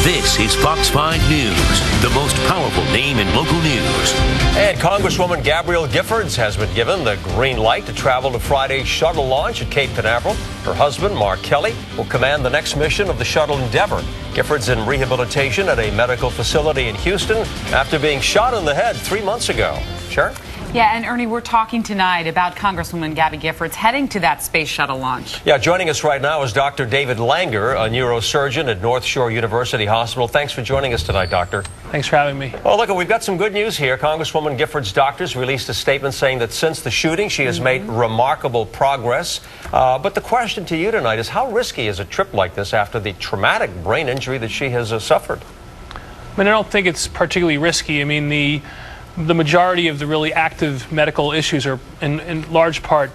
This is Fox 5 News, the most powerful name in local news. And Congresswoman Gabrielle Giffords has been given the green light to travel to Friday's shuttle launch at Cape Canaveral. Her husband, Mark Kelly, will command the next mission of the shuttle Endeavour. Giffords in rehabilitation at a medical facility in Houston after being shot in the head 3 months ago. Sharon? Yeah, and Ernie, we're talking tonight about Congresswoman Gabby Giffords heading to that space shuttle launch. Yeah, joining us right now is Dr. David Langer, a neurosurgeon at North Shore University Hospital. Thanks for joining us tonight, Doctor. Thanks for having me. Oh, look, we've got some good news here. Congresswoman Giffords' doctors released a statement saying that since the shooting, she has made remarkable progress. But the question to you tonight is, how risky is a trip like this after the traumatic brain injury that she has suffered? I mean, I don't think it's particularly risky. I mean, the majority of the really active medical issues are, in large part,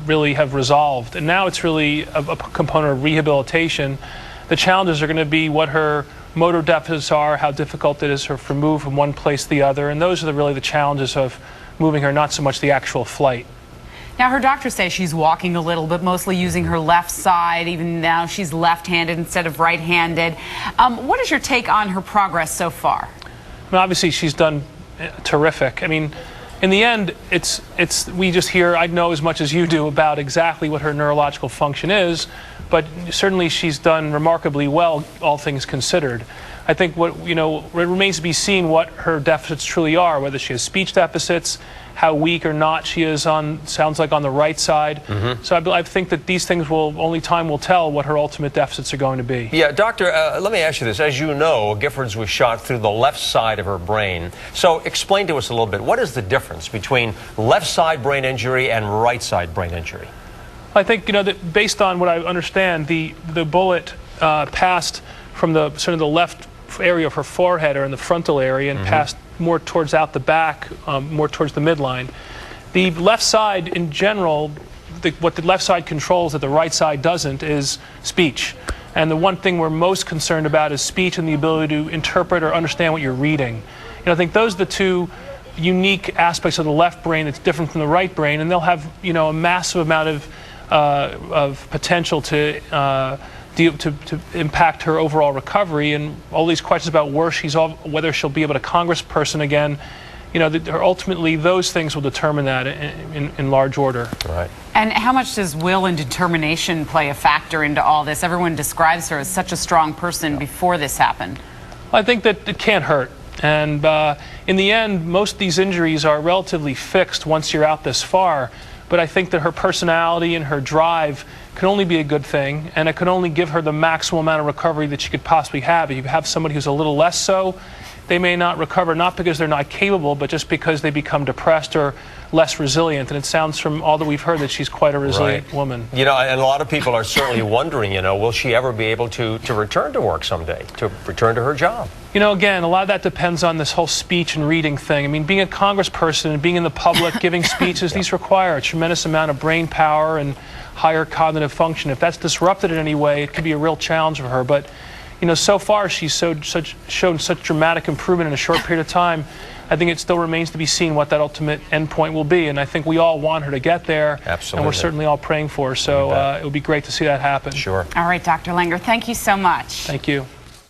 really have resolved. And now it's really a component of rehabilitation. The challenges are going to be what her motor deficits are, how difficult it is for her to move from one place to the other. And those are really the challenges of moving her, not so much the actual flight. Now, her doctors say she's walking a little, but mostly using her left side. Even now, she's left-handed instead of right-handed. What is your take on her progress so far? I mean, obviously, she's done terrific. I mean, in the end, we just hear, I know as much as you do about exactly what her neurological function is, but certainly she's done remarkably well, all things considered. I think it remains to be seen what her deficits truly are, whether she has speech deficits, how weak or not she is sounds like on the right side. So I think that these things only time will tell what her ultimate deficits are going to be. Yeah, Doctor, let me ask you this. As you know, Giffords was shot through the left side of her brain. So explain to us a little bit, what is the difference between left side brain injury and right side brain injury? I think, that based on what I understand, the bullet passed from the sort of the left area of her forehead or in the frontal area and passed more towards out the back, more towards the midline. The left side, in general, what the left side controls that the right side doesn't is speech. And the one thing we're most concerned about is speech and the ability to interpret or understand what you're reading. I think those are the two unique aspects of the left brain that's different from the right brain, and they'll have, a massive amount of potential to impact her overall recovery. And all these questions about whether she'll be able to congressperson again, ultimately those things will determine that in large order. Right. And how much does will and determination play a factor into all this? Everyone describes her as such a strong person before this happened. I think that it can't hurt. And in the end, most of these injuries are relatively fixed once you're out this far. But I think that her personality and her drive can only be a good thing, and it can only give her the maximum amount of recovery that she could possibly have. If you have somebody who's a little less so, they may not recover, not because they're not capable, but just because they become depressed or less resilient. And it sounds from all that we've heard that she's quite a resilient woman. And a lot of people are certainly wondering, will she ever be able to return to work someday, to return to her job? Again, a lot of that depends on this whole speech and reading thing. I mean, being a congressperson and being in the public, giving speeches, these require a tremendous amount of brain power and higher cognitive function. If that's disrupted in any way, it could be a real challenge for her. But, so far she's shown such dramatic improvement in a short period of time. I think it still remains to be seen what that ultimate endpoint will be. And I think we all want her to get there. Absolutely. And we're certainly all praying for her. So it would be great to see that happen. Sure. All right, Dr. Langer, thank you so much. Thank you.